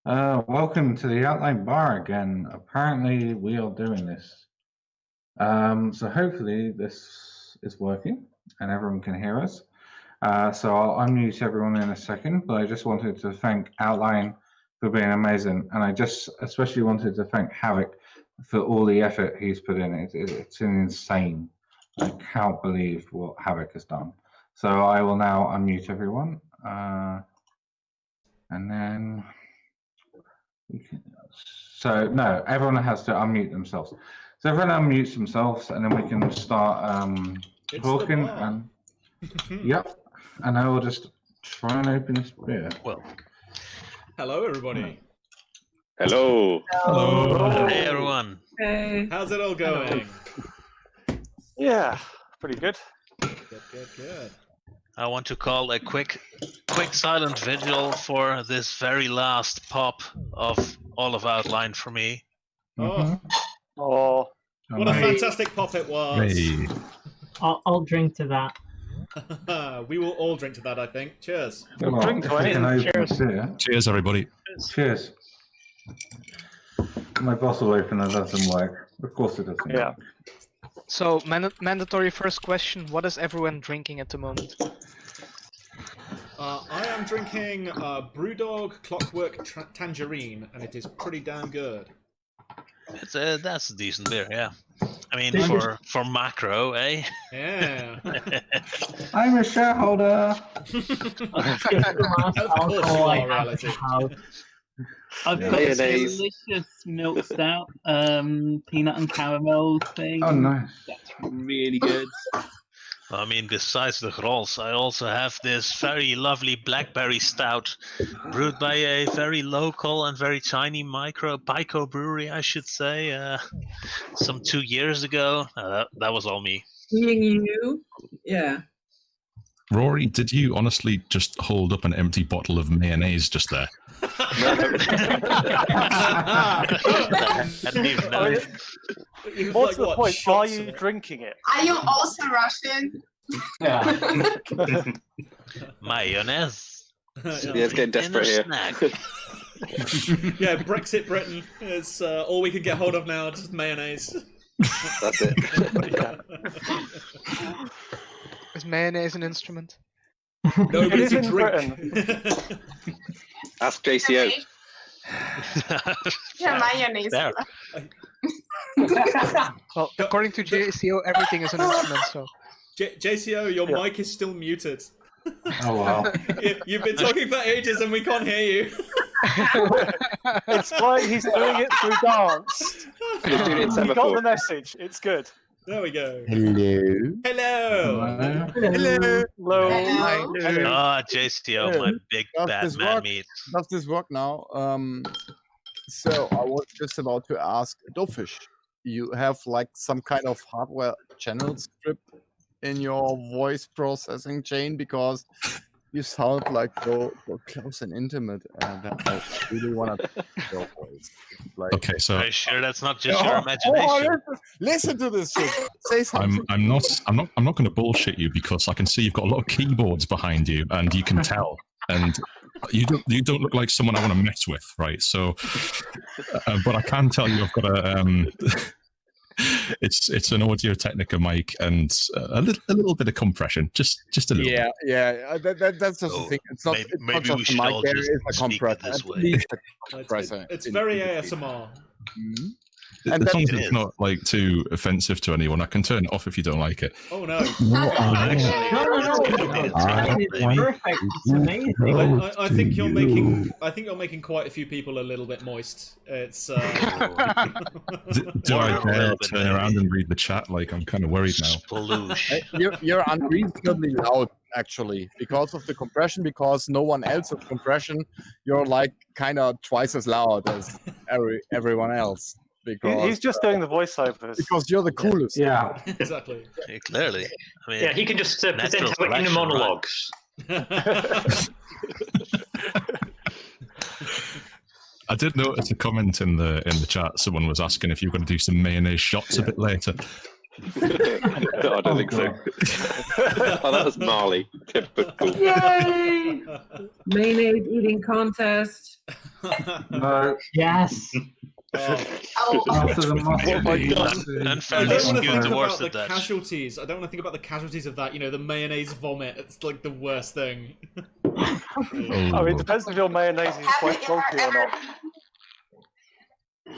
Welcome to the Outline Bar again. Apparently, we are doing this. So hopefully this is working and everyone can hear us. So I'll unmute everyone in a second, but I just wanted to thank Outline for being amazing. And I just especially wanted to thank Havoc for all the effort he's put in. It's insane. I can't believe what Havoc has done. So I will now unmute everyone. And then... So no, everyone has to unmute themselves. So everyone unmutes themselves, and then we can start talking. And yep, and I will just try and open this beer. Well, hello everybody. Hello. Hello. Hey everyone. Hey. How's it all going? Yeah, pretty good. Good. I want to call a quick silent vigil for this very last pop of all of Outline for me. Oh, what a fantastic pop it was. Hey. I'll drink to that. We will all drink to that, I think. Cheers. Well, drink to it. Cheers. Cheers, everybody. Cheers. My bottle opener doesn't work. Of course it doesn't. Yeah. So, mandatory first question, what is everyone drinking at the moment? I am drinking Brewdog Clockwork Tangerine, and it is pretty damn good. That's a decent beer, yeah. I mean, for macro, eh? Yeah. I'm a shareholder. Of course you are, Reality. I've got this delicious milk stout, peanut and caramel thing. Oh, nice. That's really good. I mean, besides the Grolls, I also have this very lovely blackberry stout, brewed by a very local and very tiny Pico brewery, I should say, some 2 years ago. That was all me. Being you, yeah. Rory, did you honestly just hold up an empty bottle of mayonnaise just there? I didn't even know. What's the point? Why are you drinking it? Are you also Russian? Yeah. Mayonnaise. Yeah, it's getting desperate here. Yeah, Brexit Britain. It's all we can get hold of now, just mayonnaise. That's it. Yeah. Is mayonnaise an instrument? No, but It it's is a in drink. Ask JCO. Yeah, mayonnaise. There. Well, according to JCO, everything is an instrument, so... JCO, your mic is still muted. Oh wow. You've been talking for ages and we can't hear you. It's like he's doing it through dance. He's doing it in You semaphore. got the message. It's good. There we go. Hello. Hello. Hello. Hello. Ah, JCO, my big bad man meat. Does this work now? So I was just about to ask Dofish, you have like some kind of hardware channel script in your voice processing chain, because you sound like so close and intimate, and I really want to your voice. Like, Okay, so Are you sure that's not just your imagination? listen to this shit. Say something. I'm not going to bullshit you, because I can see you've got a lot of keyboards behind you, and you can tell, and you don't look like someone I want to mess with, right? So, but I can tell you, I've got a it's an Audio Technica mic and a little bit of compression, just a little. Yeah. That's just the thing. It's not. It's not maybe we just should the mic. all There just is a speak compressor. this At way. least a compressor. It's in very between. ASMR. Mhm. As long as it's not like too offensive to anyone, I can turn it off if you don't like it. Oh no. Perfect. It's amazing. I think you're making quite a few people a little bit moist. It's Do I dare turn around and read the chat? Like, I'm kind of worried now. Sploosh. You're unreasonably loud, actually, because of the compression. Because no one else has compression, you're like kind of twice as loud as everyone else. Because He's just doing the voiceovers. because you're the coolest. Yeah. exactly. Clearly. I mean, Yeah, he can just present natural how inner selection, monologues. I did notice a comment in the chat. Someone was asking if you were going to do some mayonnaise shots a bit later. No, I don't think so. Oh, that was Marley. Typical. Yay! Mayonnaise eating contest. No. Yes. After the mustard. Unfairly I don't want to skewed think towards about the the Dutch. casualties. I don't want to think about the casualties of that. You know, the mayonnaise vomit. It's like the worst thing. I mean, it depends if your mayonnaise is quite salty or not.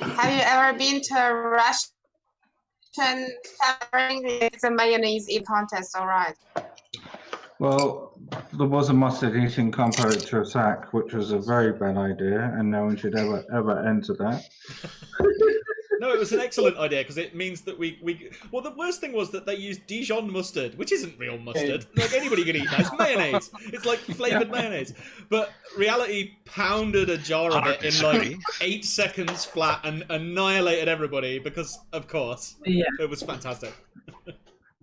Have you ever been to a Russian gathering? It's a mayonnaise eat contest, all right. Well, there was a mustard eating comparator attack, which was a very bad idea, and no one should ever enter that. No, it was an excellent idea because it means that we. Well, the worst thing was that they used Dijon mustard, which isn't real mustard. Like anybody can eat that. It's mayonnaise. It's like flavored mayonnaise. But Reality pounded a jar of it in like 8 seconds flat and annihilated everybody because, of course, it was fantastic.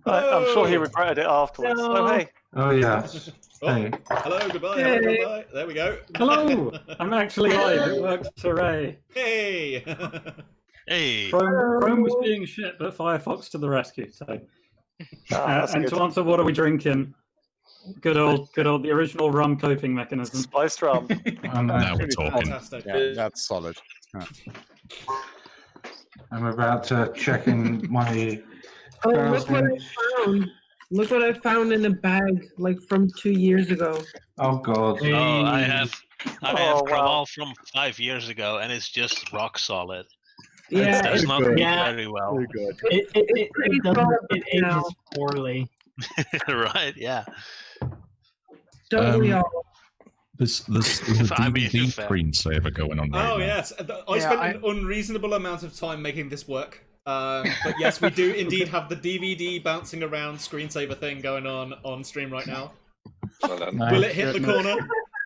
I'm sure he regretted it afterwards. No. Oh, hey. Oh, yes. Oh, Hey. hello, goodbye, Hey. hello, goodbye. There we go. Hello! I'm actually live. It works. Hooray. Hey. Hey. Chrome was being shit, but Firefox to the rescue. So, and to answer, what are we drinking? Good old, the original rum coping mechanism. Spiced rum. Now we're talking. Fantastic. Yeah, that's solid. I'm about to check in my. Oh, look what I found. Look what I found in a bag, like from 2 years ago. Oh, God. Oh, I have wow. Krawall from 5 years ago, and it's just rock solid. Yeah, It does not good. do Yeah. very well. Very good. It ages poorly. Right? Yeah. don't we Um, all? There's a I mean, DVD fair. screensaver going on right Oh now. yes, I spent an unreasonable amount of time making this work. But yes, we do indeed have the DVD bouncing around screensaver thing going on stream right now. Will it hit the corner?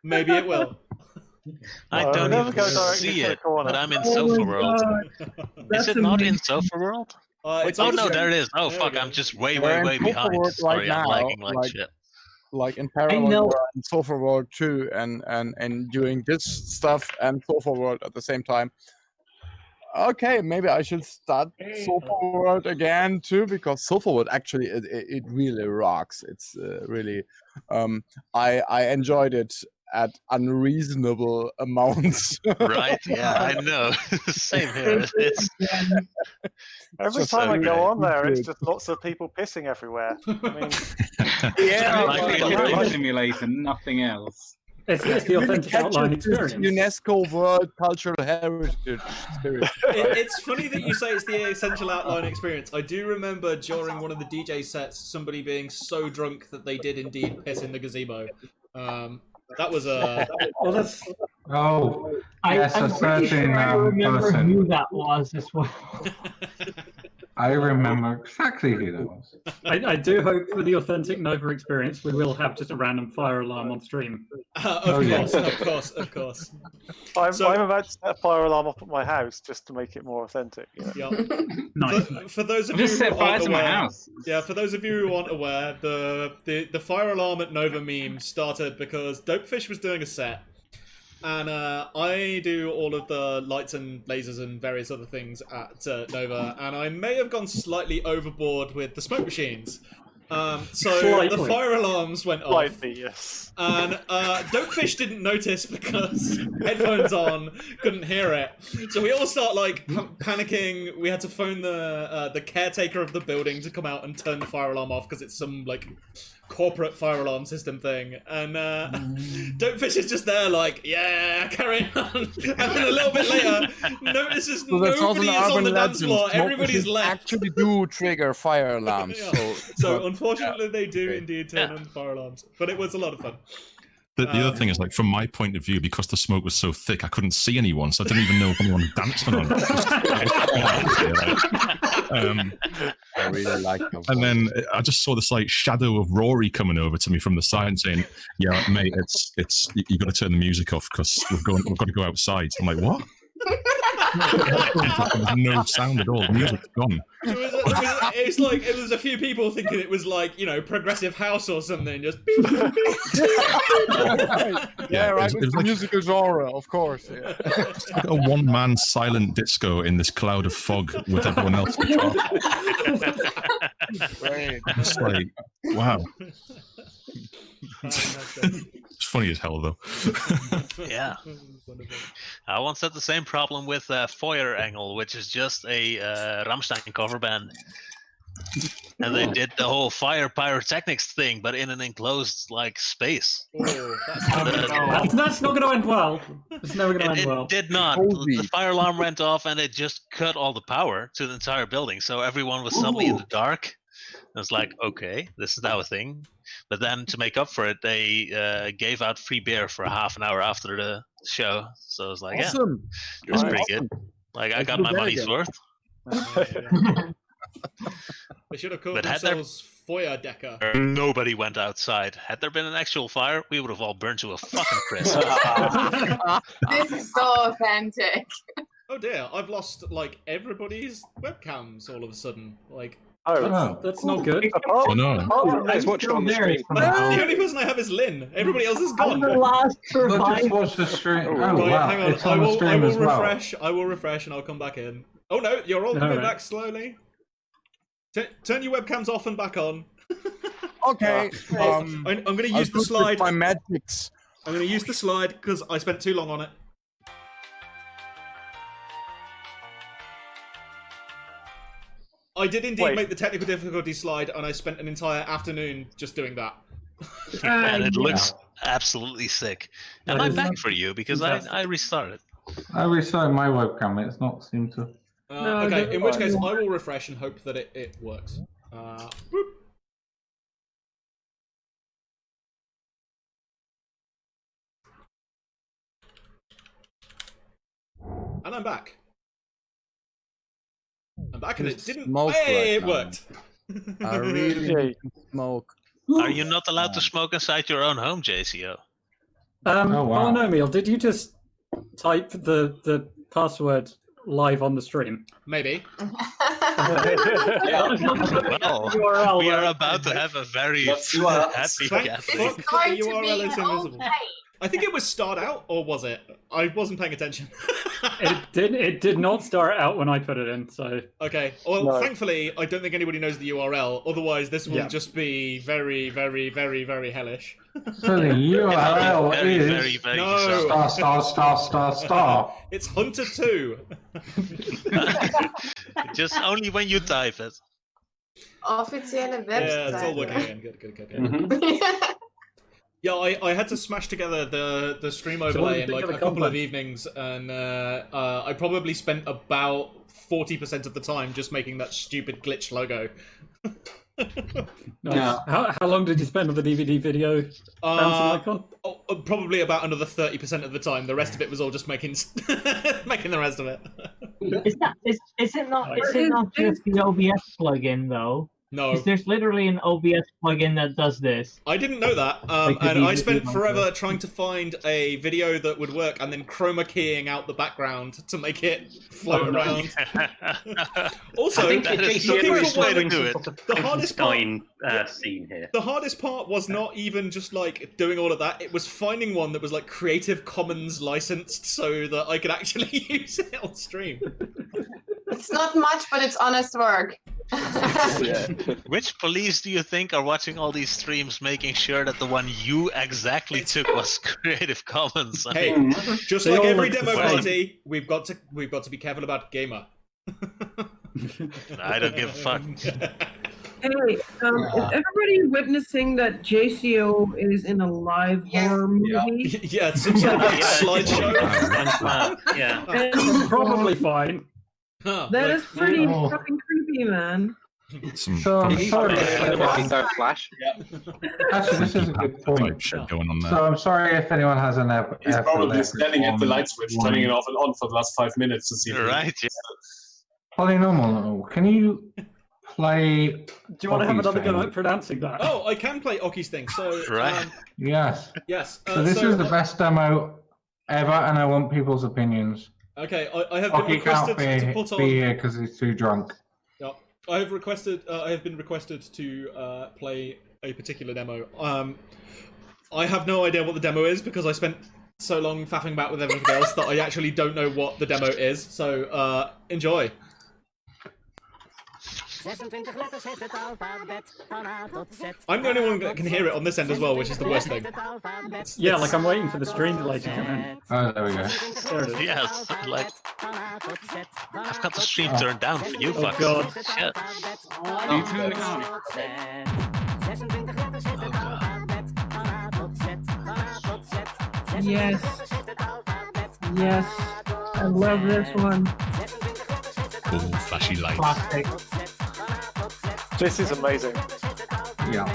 Maybe it will. I No, don't never even go directly see to the it, corner. but I'm in Oh Sofa my World. God. Is That's it not in amazing. Sofa World? It's Oh on the no, screen. there it is. Oh There fuck, we go. I'm just way We're in behind. Sofa World Sorry, right I'm now, lagging like like- shit. Like in parallel, know. we're in Sofa World 2 and doing this stuff and Sofa World at the same time. Okay, maybe I should start Sofa World again too, because Sofa World actually it really rocks. It's really I enjoyed it at unreasonable amounts. Right? Yeah, I know. Same here. It's Every Just time I so go great. on there, it's just lots of people pissing everywhere. I mean, Yeah, Like like, real like, life. simulator, nothing else. It's the really authentic outline captured this experience. UNESCO World Cultural Heritage spirit. It's funny that you say it's the essential outline experience. I do remember during one of the DJ sets, somebody being so drunk that they did indeed piss in the gazebo. That was a. Well, that's Oh, yes, I'm a pretty certain sure I remember person. who that was as well. I remember exactly who that was. I do hope for the authentic Nova experience, we will have just a random fire alarm on stream. Of yeah. course, of course, of course. I'm So- about to set a fire alarm up at my house just to make it more authentic. You know? Yeah. Nice. For those of I've you just who set fire aren't to my aware, house. yeah, for those of you who aren't aware, the fire alarm at Nova meme started because Dopefish was doing a set, and I do all of the lights and lasers and various other things at Nova, and I may have gone slightly overboard with the smoke machines. So Slightly. the fire alarms went off. Slightly, yes. And Dopefish didn't notice because headphones on, couldn't hear it. So we all start like panicking. We had to phone the caretaker of the building to come out and turn the fire alarm off because it's some like corporate fire alarm system thing. And Dopefish is just there like, yeah, carry on. And then a little bit later, notices So that's also nobody an is on urban the dance legend. floor. Smoke Everybody's machines left. actually do trigger fire alarms. Yeah. So, So but- unfortunately, they do Okay. indeed turn on fire alarms. But it was a lot of fun. The other thing is, like, from my point of view, because the smoke was so thick, I couldn't see anyone, so I didn't even know if anyone was dancing on it. I really like them. And then I just saw this like shadow of Rory coming over to me from the side and saying, "Yeah, mate, it's you got to turn the music off because we've got to go outside." I'm like, "What?" There's no sound at all. The music's gone. It was a few people thinking it was like, you know, progressive house or something. Just Yeah, right. it was It's a like- musical genre, of course. Yeah. It's like a one-man silent disco in this cloud of fog with everyone else in charge. Great. It's like, wow. It's funny as hell, though. Yeah. I once had the same problem with Feuer Engel, which is just a Rammstein cover band. And they did the whole fire pyrotechnics thing, but in an enclosed like space. Oh, That's not going to end well. It's never going to end well. It did not. The fire alarm went off, and it just cut all the power to the entire building. So everyone was suddenly in the dark. I was like, okay, this is now a thing. But then to make up for it, they gave out free beer for half an hour after the show. So I was like, Awesome. yeah, it was pretty good. Like I got my money's worth. They should have called But had themselves Feuer Decker. Nobody went outside. Had there been an actual fire, we would have all burned to a fucking crisp. This is so authentic. Oh dear, I've lost like everybody's webcams all of a sudden. Like, that's not good. Oh no. Let's watch it on the screen. the only person I have is Lynn. Everybody else is gone. Let's just watch the stream. Oh, Right, wow. hang on. It's on the stream as well. I will refresh and I'll come back in. Oh no, you're all coming back slowly. Turn your webcams off and back on. Okay. I'm going to use the slide. My magics. I'm going to use the slide because I spent too long on it. I did indeed make the technical difficulty slide, and I spent an entire afternoon just doing that. And it looks absolutely sick. Am I back for you? Because I restarted. I restarted my webcam. It's not seemed to. Okay, in which case I will refresh and hope that it works. Boop. And I'm back. I'm back and it didn't. Hey, it worked. I really smoke. Are you not allowed to smoke inside your own home, JCO? Polynomial, did you just type the password live on the stream? Maybe. Well, we are about to have a very happy gathering. Fuck, the URL is invisible. I think it was start out, or was it? I wasn't paying attention. It did not start out when I put it in, so... Okay, well, thankfully, I don't think anybody knows the URL, otherwise this will just be very, very, very, very hellish. So the URL is... very No! Star. It's Hunter 2. Just only when you type it. Officielle website. Yeah, it's all working again. Good. Yeah, I had to smash together the stream overlay in like a couple of evenings, and I probably spent about 40% of the time just making that stupid glitch logo. Nice. Yeah. How long did you spend on the DVD video? Probably about another 30% of the time. The rest of it was all just making making the rest of it. Is it not just the OBS plugin though? No. There's literally an OBS plugin that does this. I didn't know that, and I spent forever trying to find a video that would work and then chroma keying out the background to make it float around. Also, looking for one, the hardest part, scene here. The hardest part was not even just like doing all of that, it was finding one that was like Creative Commons licensed so that I could actually use it on stream. It's not much, but it's honest work. Which police do you think are watching all these streams, making sure that the one you exactly took was Creative Commons? Hey, just like every demo party, we've got to be careful about gamer. I don't give a fuck. Hey, is everybody witnessing that JCO is in a live horror movie? Yeah, it's some sort of like slideshow. Yeah, probably fine. That is pretty fucking creepy, man. So I'm sorry. Flash. Actually, this is a good point. Going on there. So I'm sorry if anyone has an He's probably standing at the light switch, turning it off and on for the last 5 minutes to see. Right. Yeah. Polynomial. Can you play? Do you want to have another go at pronouncing that? Oh, I can play Oki's thing. So right. Yes. Yes. So this is the best demo ever, and I want people's opinions. Okay, I have been requested to put on. Be here because he's too drunk. Yep. I have been requested to play a particular demo. I have no idea what the demo is because I spent so long faffing about with everything else that I actually don't know what the demo is. So enjoy. I'm the only one that can hear it on this end as well, which is the worst thing. Yeah, like I'm waiting for the stream delay to come in. Oh, there we go. There it is. Yes, like I've got the stream turned down for you, Oh fucks. god. Shit. You turn it on. Yes. Yes. I love this one. Oh, flashy lights. Classic. This is amazing. Yeah.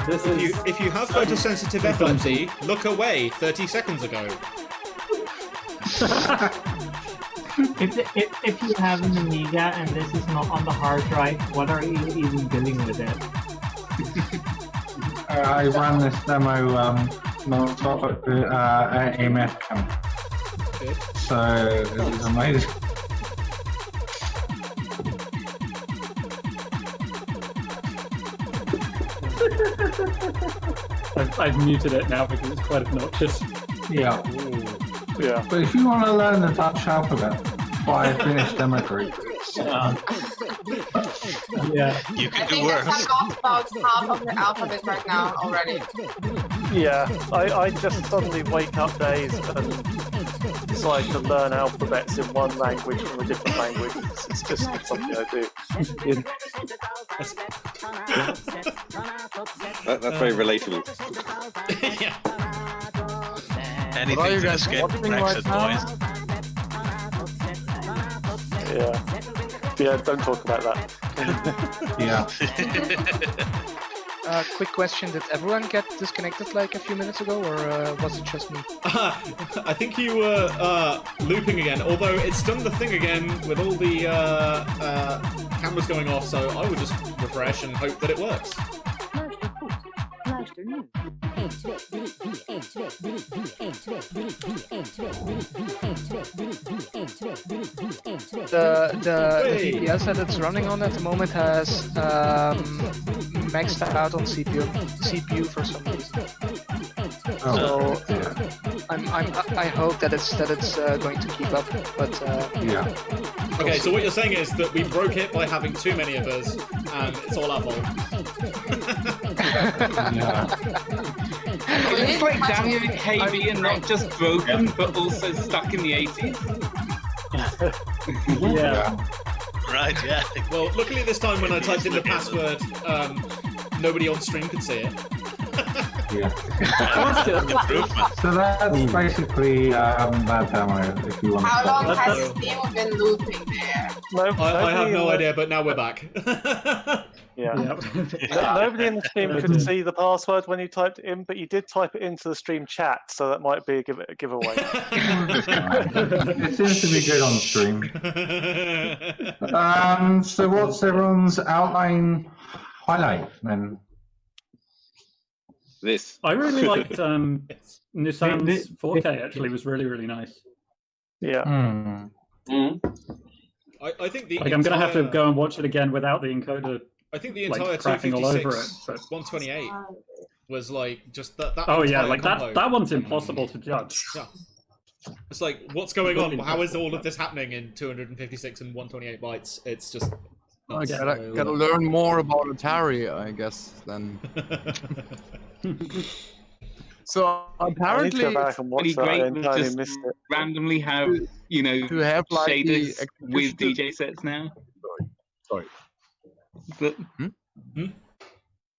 If you have photosensitive epilepsy, look away 30 seconds ago. If you have an Amiga and this is not on the hard drive, what are you even doing with it? I ran this demo on top of the EMF camp. Good. So it was amazing. I've muted it now because it's quite obnoxious. Yeah. Yeah. But if you want to learn the Dutch alphabet by finished demo group, Yeah. You I can do think I've worse. got about half of the alphabet right now already. Yeah, I just suddenly wake up days and decide to learn alphabets in one language from a different language. It's just something I do. That's very relatable. Yeah. Anything to escape Brexit, boys. Yeah. Yeah, don't talk about that. yeah. Quick question: did everyone get disconnected like a few minutes ago, or was it just me? I think you were looping again, although it's done the thing again with all the cameras going off, so I would just refresh and hope that it works. The VPS that it's running on at the moment has maxed out on CPU for some reason. So I hope that it's going to keep up, but yeah. Okay, so what you're saying is that we broke it by having too many of us, and it's all our fault. Yeah. It's like Daniel KB and not just broken, but also stuck in the 80s. Yeah. Right, yeah. Well, luckily this time when I typed in the password, nobody on stream could see it. Yeah. Improvement. So that's basically that demo. If you want. How to long stop has it. Steam been looping there? I have no idea, but now we're back. Yeah. Yep. Nobody in the stream could see the password when you typed it in, but you did type it into the stream chat, so that might be a giveaway. It seems to be good on stream. So what's everyone's outline highlight then? This. I really liked Nusan's 4K. Actually, was really really nice. Yeah. I think the Like I'm gonna have to go and watch it again without the encoder. I think the like, entire crapping all over 256 it, but- 128 was like just that. Oh yeah, entire like combo. that one's impossible to judge. Yeah. It's like, what's going on? How is all of this happening in 256 and 128 bytes? It's just. I nuts. gotta learn more about Atari, I guess, then. So apparently, go back and watch Pretty that. I great to entirely just missed it. randomly have, you know, to have like the shaders with DJ sets now. Sorry. But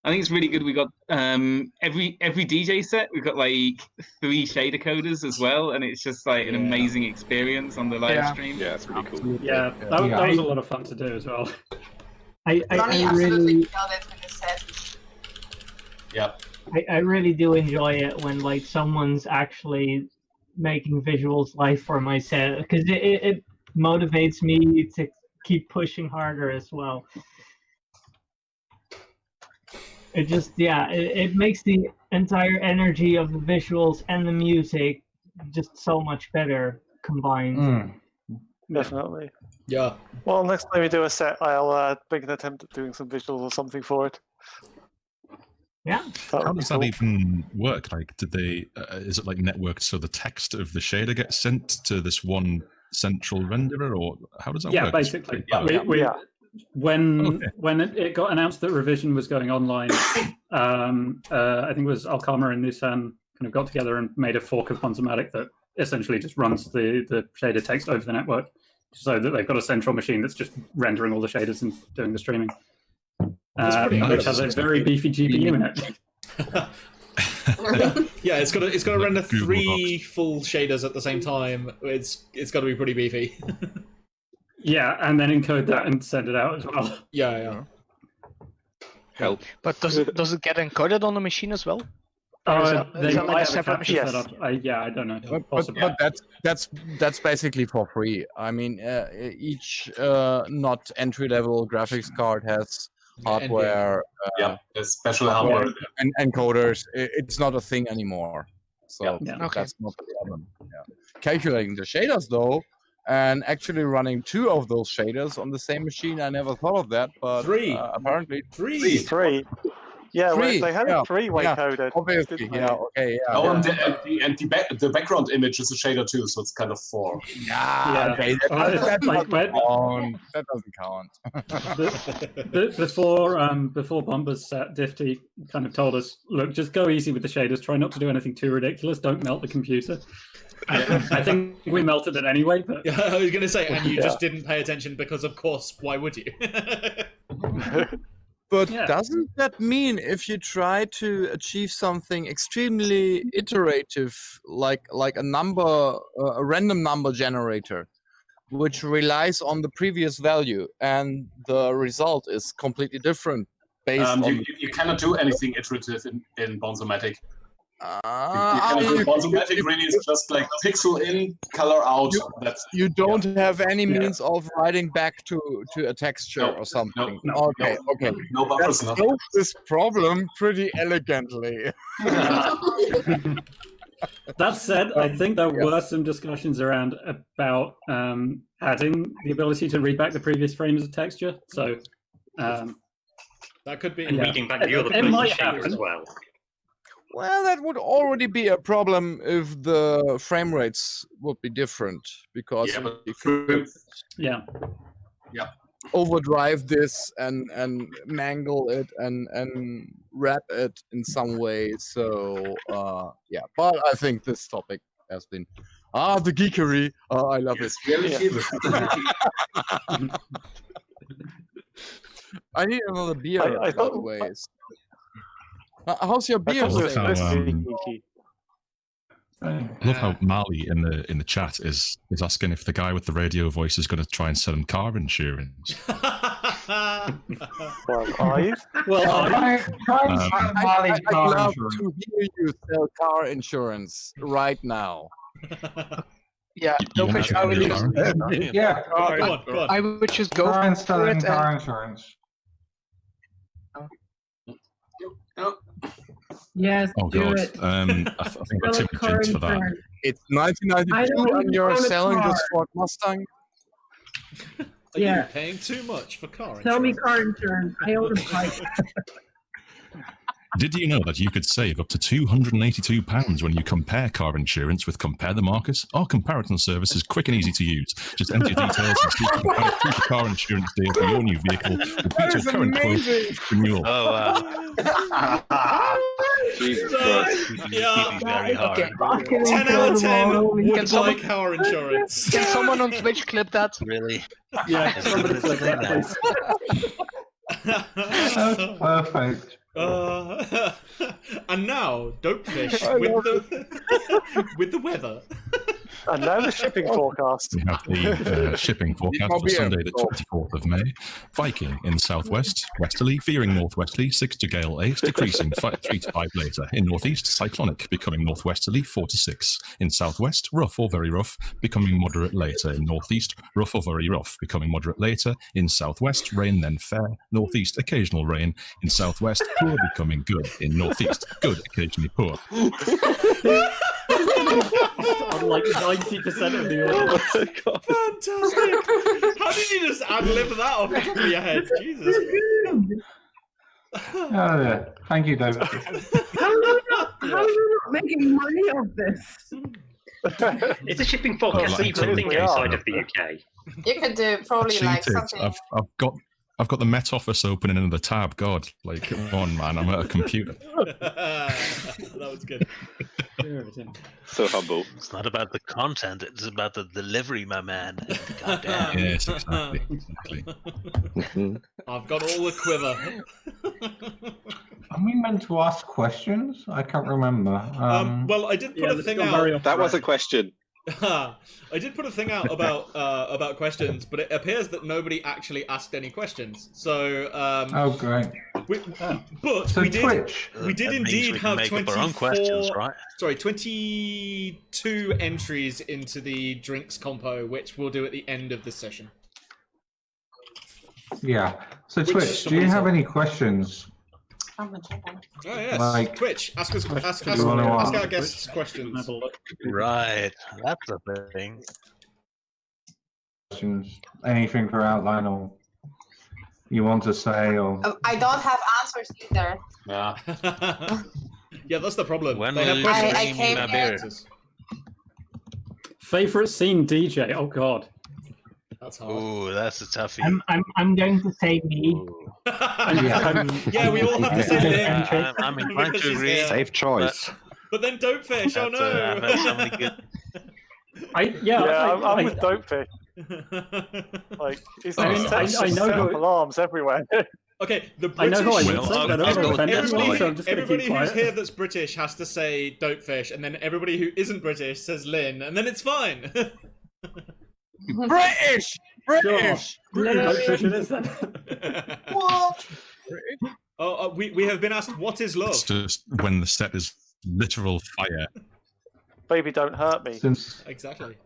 I think it's really good. We got every DJ set. We've got like 3 shader coders as well, and it's just like an amazing experience on the live stream. Yeah, it's really cool. Yeah, that was a lot of fun to do as well. I Ronnie really absolutely killed it with the set. Yep. I really do enjoy it when like someone's actually making visuals live for my set, because it motivates me to keep pushing harder as well. It just it makes the entire energy of the visuals and the music just so much better combined. Definitely. Yeah. Well, next time we do a set, I'll make an attempt at doing some visuals or something for it. Yeah. How does that even work? Like, did they? Is it like networked so the text of the shader gets sent to this one central renderer, or how does that Yeah, work? basically. when it got announced that revision was going online, I think it was Alkama and Nissan kind of got together and made a fork of Bonzomatic that essentially just runs the shader text over the network, so that they've got a central machine that's just rendering all the shaders and doing the streaming. Which has a very beefy GPU in it. Yeah, it's got to render 3 full shaders at the same time. It's got to be pretty beefy. Yeah, and then encode that and send it out as well. Yeah. Help. But does it get encoded on the machine as well? They is that might like a have a separate capture machine? set up. I don't know. But that's basically for free. I mean, each not entry-level graphics card has hardware. There's special hardware and encoders. It's not a thing anymore. So Okay. that's not the problem. Yeah. Calculating the shaders though, and actually running 2 of those shaders on the same machine, I never thought of that. But 3. Apparently 3. Yeah, they had it 3-way coded. Obviously, okay, yeah. Oh, and the background image is a shader too, so it's kind of 4. Yeah, okay, that doesn't count. Before Bomber's set, Difty kind of told us, look, just go easy with the shaders. Try not to do anything too ridiculous. Don't melt the computer. I think we melted it anyway. But yeah, I was going to say, and you just didn't pay attention because, of course, why would you? But doesn't that mean if you try to achieve something extremely iterative, like a number, a random number generator, which relies on the previous value, and the result is completely different based on... You cannot do anything iterative in Bonzomatic. Bonzomatic really is just like pixel in, color out. You don't have any means of writing back to a texture or something. Okay. No buffers. That solves this problem pretty elegantly. That said, I think there were some discussions around about adding the ability to read back the previous frames of texture. So that could be reading back the other it might shader happen as well. Well, that would already be a problem if the frame rates would be different, because you could overdrive this and mangle it and wrap it in some way. So but I think this topic has been the geekery. I love it. I need another beer, by the way. How's your beer? I love how Mali in the chat is asking if the guy with the radio voice is going to try and sell him car insurance. Well, I'd love to hear you sell car insurance right now. Yeah, Dopfish, I would just... Yeah, go on. I would just go try and for sell him it car and... insurance. Yes, Oh do god, it. I think we're too much into for that. It's 1992 and you're selling this Ford Mustang? Are you paying too much for car insurance? Sell me car insurance. I own a bike. Did you know that you could save up to £282 when you compare car insurance with Compare the Market? Our comparison service is quick and easy to use. Just enter your details and see if you can find a car insurance deal for your new vehicle. Repeat your current quote renewal. Oh, wow. Jesus Christ. Very hard. 10 out of 10 would like car insurance. Can someone on Twitch clip that? Really? Yeah, somebody clip that, please. That's perfect. And now, Dopefish with the weather. And now the shipping forecast. We have the shipping forecast for Sunday the 24th of May. Viking in southwest, westerly, veering northwesterly, 6 to gale 8, decreasing 3 to 5 later. In northeast, cyclonic, becoming northwesterly, 4 to 6. In southwest, rough or very rough, becoming moderate later. In northeast, rough or very rough, becoming moderate later. In southwest, rain then fair. Northeast, occasional rain. In southwest, poor becoming good. In northeast, good, occasionally poor. On like 90% of the audience. Fantastic! How did you just ad-lib that off the top of your head? Jesus. Oh, yeah. Thank you, David. How are you not making money off this? It's a shipping forecast, so you can think outside of the UK. You could do probably like Cheated. something. I've got I've got the Met Office open in another tab. God, like, come on, man, I'm at a computer. That was good. So humble. It's not about the content; it's about the delivery, my man. Goddamn. Yes, exactly. I've got all the quiver. Are we meant to ask questions? I can't remember. Well, I did put a thing out. That was a question. I did put a thing out about questions, but it appears that nobody actually asked any questions. So Oh, great. But So we did. Twitch. We did That means indeed we can have make up 24. our own questions, right? Sorry, 22 entries into the drinks compo, which we'll do at the end of the session. Yeah. So Which Twitch, do you somebody's have on. any questions? Oh yes, Like- Twitch. Ask You wanna our ask? guests questions. Right, that's a thing. Questions? Anything for outline or you want to say or? I don't have answers either. Yeah, that's the problem. When They will have you questions. bring me my beer? Favorite scene DJ? Oh God. That's hard. Ooh, that's a toughie. I'm going to say me. Yeah, we all have to say Lynn. I'm inclined Because to she's agree. here. Safe choice. But then Dopefish, oh That's, I've had so many no! good. I'm with Dopefish. Like, he's I mean, I know set who- up alarms everywhere. Okay, the I know British. who I would say, but I don't know if anyone's everybody so I'm just gonna everybody keep who's quiet. here that's British has to say Dopefish, and then everybody who isn't British says Lynn, and then it's fine. British! British! Dopefish it is then. We have been asked, what is love? It's just when the set is literal fire. Baby, don't hurt me. Exactly.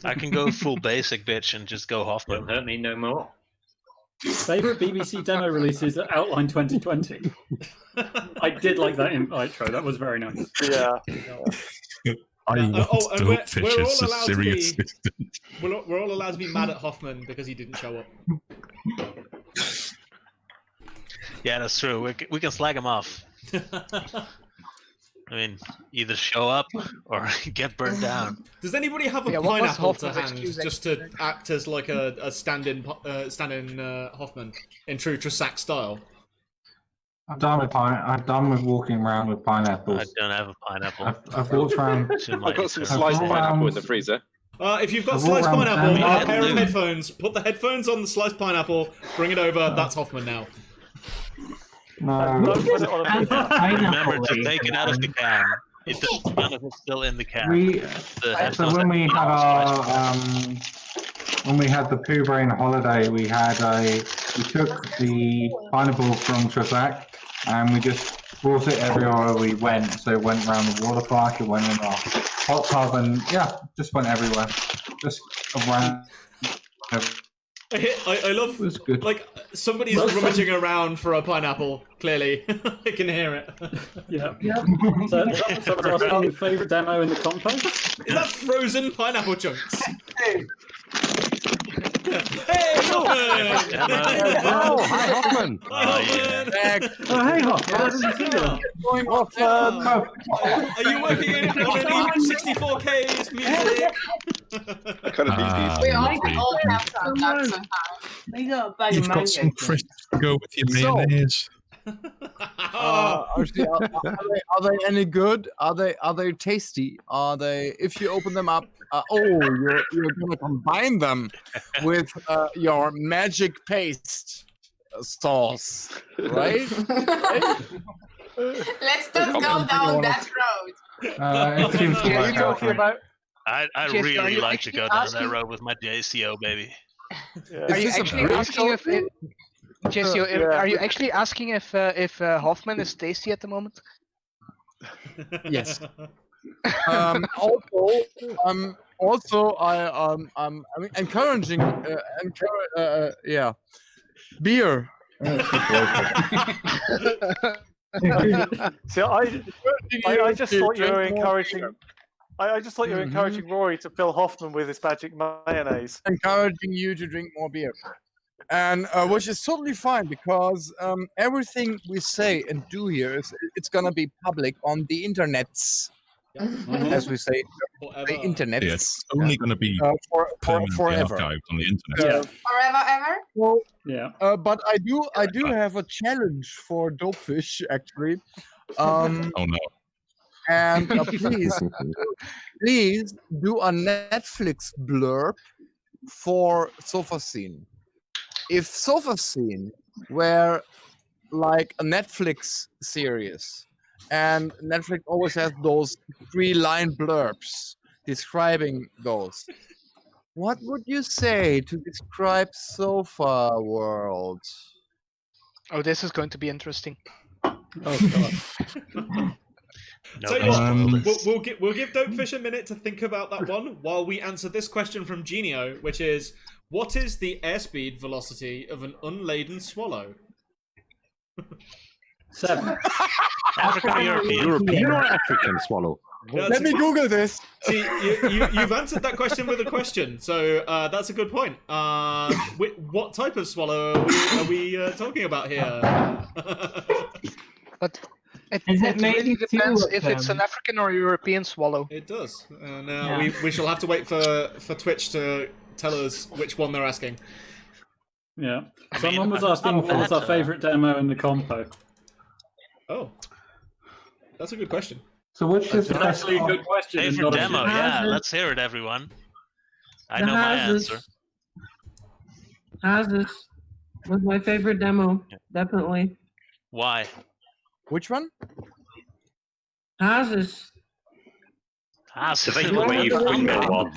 I can go full basic bitch and just go Hoffman. Don't hurt me no more. Favorite BBC demo releases at Outline 2020. I did like that intro. That was very nice. Yeah. I want and we're Dopefish all as a allowed to serious be- assistant. We're all allowed to be mad at Hoffman because he didn't show up. Yeah, that's true. We can slag him off. I mean, either show up or get burned down. Does anybody have a Yeah, what was pineapple to Hoffman's hand excuse just to act as like a stand-in Hoffman in true Tresac style? I'm done with walking around with pineapples. I don't have a pineapple. I've walked around. I've got some sliced pineapple in the freezer. If you've got I've walked sliced around pineapple, down a there. pair of headphones, put the headphones on the sliced pineapple, bring it over, that's Hoffman now. No. Don't put it on a Remember to take it out of the can. If the pineapple is still in the can. The So headphones when we had are our when we had the Pooh Brain holiday, we took the pineapple from Tresac and we just brought it everywhere we went. So it went around the water park, it went in our hot tub, and yeah, just went everywhere. Just around. I love, like, somebody's rummaging around for a pineapple, clearly. I can hear it. Yeah. So someone's asking your favourite demo in the compo? Is that frozen pineapple chunks? Hey, Hoffman! Oh, hi, Hoffman. Hi, Hoffman! Oh, hey, Hoffman. I didn't see you. Are you working on any 64K's music? We all have some nuts somehow. We got a bag You've of got some mangoes. crisps to go with your So- mayonnaise. Actually, are they any good? Are they tasty? Are they? If you open them up, you're gonna combine them with your magic paste sauce, right? Let's not go down that road. It seems to Are work you out. talking about? I Jesse, are really you like to actually go down asking- that road with my JCO, baby. Are you actually asking if Jesse, are you actually asking if Hoffman is tasty at the moment? Yes. Also, I'm encouraging, yeah, beer. See, I just thought you were encouraging. I just thought you were encouraging Rory to fill Hoffman with his magic mayonnaise. Encouraging you to drink more beer, and which is totally fine because everything we say and do here it's gonna be public on the internets, as we say, the internet. Yeah, it's only going to be forever. permanently archived on the internet. Forever, ever? So, Yeah. but I do have a challenge for Dopefish actually. Oh no. And please do a Netflix blurb for Sofa Scene. If Sofa Scene were like a Netflix series, and Netflix always has those 3-line blurbs describing those, what would you say to describe Sofa World? Oh, this is going to be interesting. Oh god. Tell you what, we'll give Dopefish a minute to think about that one while we answer this question from Genio, which is, what is the airspeed velocity of an unladen swallow? 7. European or African swallow? Let me Google this. See, you've answered that question with a question, so that's a good point. What type of swallow are we talking about here? But it really depends if it's an African or European swallow. It does. Now we shall have to wait for Twitch to tell us which one they're asking. Yeah. Someone was asking what was our favourite demo in the compo. Oh, that's a good question. So which is It's actually a good question. and Favorite not a demo, shit. yeah. Let's hear it, everyone. I know my answer. Hazes was my favorite demo, definitely. Why? Which one? Hazes. So they wave windmill one.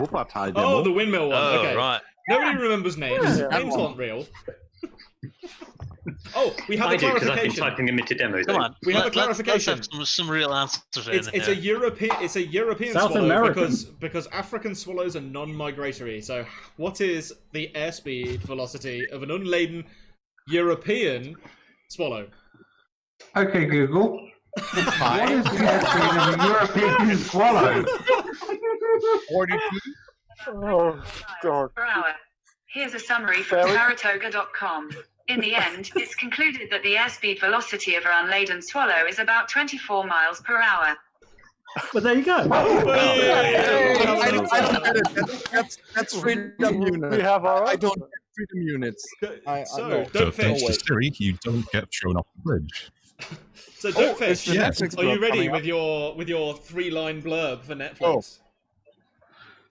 Oh, the windmill one. Oh, okay. right. Nobody remembers names. Yeah. Names aren't real. Oh, we have I a do, because I've been clarification. typing them into demos. Come on, we have a clarification. Let's have some real answers in It's a European South swallow American. because African swallows are non-migratory. So, what is the airspeed velocity of an unladen European swallow? Okay, Google. What is the airspeed of a European swallow? 42. Oh god. Per hour. Here's a summary from Saratoga.com. In the end, it's concluded that the airspeed velocity of an unladen swallow is about 24 miles per hour. But there you go. That's freedom units. We have our I don't get freedom units. No. So thanks to Siri, you don't get thrown off the bridge. So, Dopefish, it's the Netflix are you blurb ready coming with your 3-line blurb for Netflix?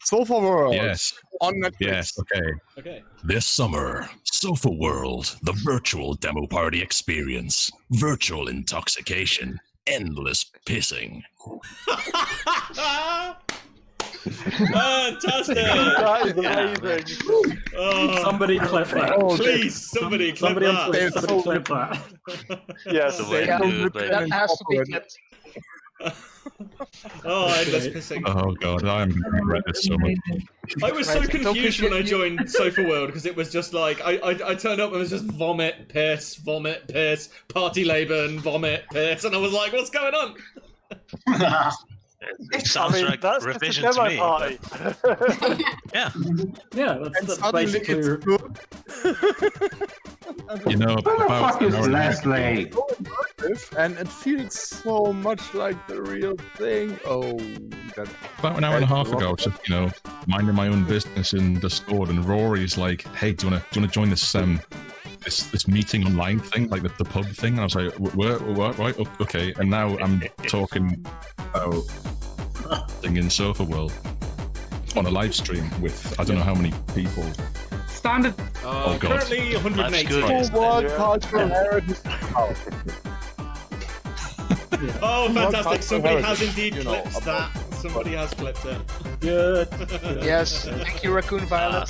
Sofa World. Yes. On Netflix. Yes. Okay. Okay. This summer, Sofa World, the virtual demo party experience, virtual intoxication, endless pissing. Fantastic! That is amazing. Oh, Somebody clip that. please, somebody clip Somebody that. on Twitter, somebody clip that. Yes. That has to be clipped. Oh, endless pissing. Oh god, I'm gonna regret this so much. I was so Right, confused when I you- joined Sofa World because it was just like I turned up and it was just vomit, piss, party Laban, vomit, piss, and I was like, what's going on? It sounds like that's revision just a to demo me. party. Yeah. Yeah, And that's suddenly basically. it's good. You know, Who the about fuck an is hour and a half- Leslie? And it feels so much like the real thing. Oh, that About an hour and a half ago, I was just, minding my own business in the store, and Rory's like, "Hey, do you wanna join this this meeting online thing, like the pub thing?" And I was like, "What? Right? Okay." And now I'm talking about thing in Sofa World on a live stream with I don't know how many people. Standard. Oh god. Currently 180. That's good. World cultural heritage. Oh, fantastic! Somebody has heritage, indeed you know, clipped that. Somebody has clipped it. Good. Yes, thank you, Raccoon Violet.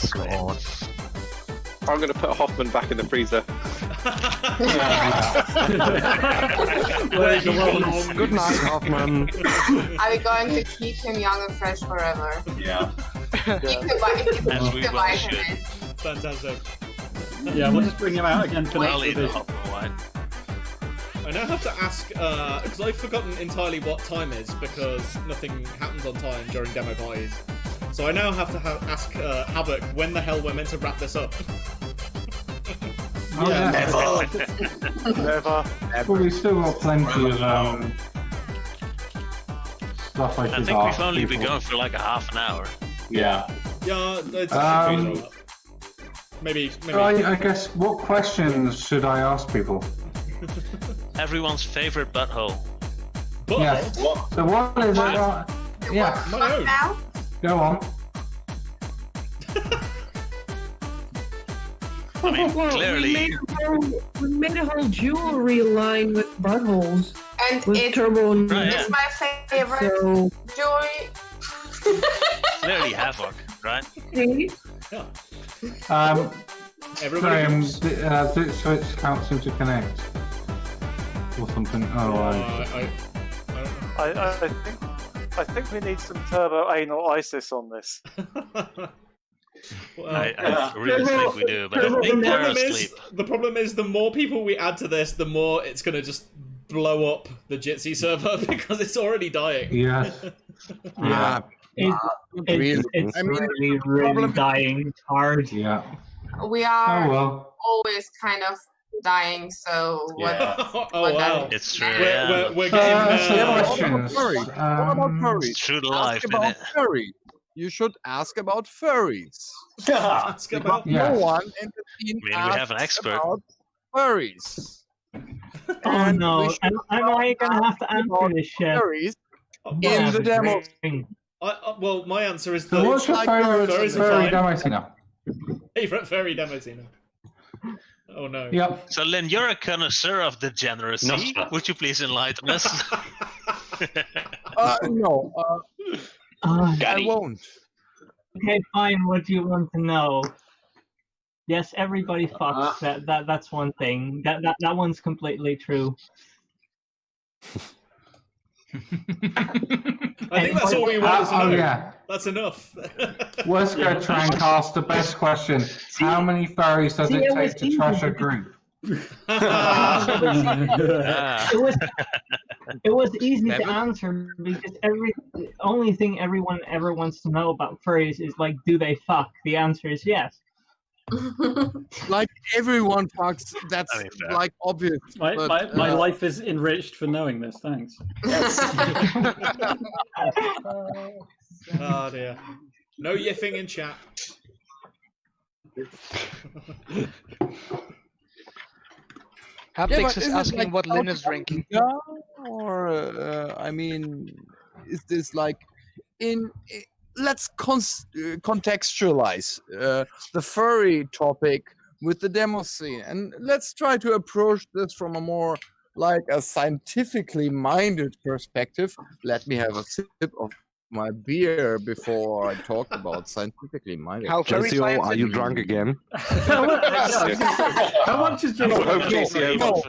I'm going to put Hoffman back in the freezer. Where's the one? Good night, Hoffman. Are we going to keep him young and fresh forever? Yeah. Keep the As we well should. vitamins. Fantastic. Yeah, we'll just bring him out again for I'll next eat the revision. Hoffman wine. I now have to ask, because I've forgotten entirely what time is, because nothing happens on time during demo parties. So I now have to ask Havoc when the hell we're meant to wrap this up. Never. But we still got plenty of stuff I I should think we've ask only been people. going for like a half an hour. Yeah. Yeah, it's Maybe. So I guess, what questions should I ask people? Everyone's favorite butthole. Yes. So what is it? Yeah. My own. Now? Go on. I mean, clearly. We made a whole jewelry line with buttholes. And with turbo and it's my favorite So- jewelry. Clearly Havoc, right? See? Everybody Switch can't seem to connect. Or something. I think we need some turbo anal ISIS on this. I really think we do, but I think they're asleep. The problem is, the more people we add to this, the more it's going to just blow up the Jitsi server because it's already dying. Yes. Yeah. It's really dying hard. Yeah. We are Oh, well. always kind of dying, so Oh wow, it's true. We're getting What about furries? It's true to Ask life, about innit? furries. You should ask about furries. Ask about no one in the team I mean, we have an asks expert. about furries. Oh no, am I gonna have to answer this shit? Furries in the demo. Well, my answer is So what's your favorite furries are furry fine. demo scene? Favorite furry demo scene. Oh no. Yep. So, Lynn, you're a connoisseur of degeneracy. Would you please enlighten us? No. I won't. Okay, fine. What do you want to know? Yes, everybody fucks. That's one thing. That one's completely true. I think that's all we wanted to know. Oh, yeah. That's enough. Let's go try and cast the best question. How many furries does it take to trash a group? It was easy to answer because the only thing everyone ever wants to know about furries is like, do they fuck? The answer is yes. Like everyone fucks. That's like obvious. My life is enriched for knowing this. Thanks. Oh dear. No yiffing in chat. Haptics but is it asking like what Lynn out is drinking. Or I mean, is this like let's contextualize the furry topic with the demo scene, and let's try to approach this from a more like a scientifically minded perspective. Let me have a sip of my beer before I talk about scientifically minded. How very JCO, are you drunk again? How much is I hope JCO.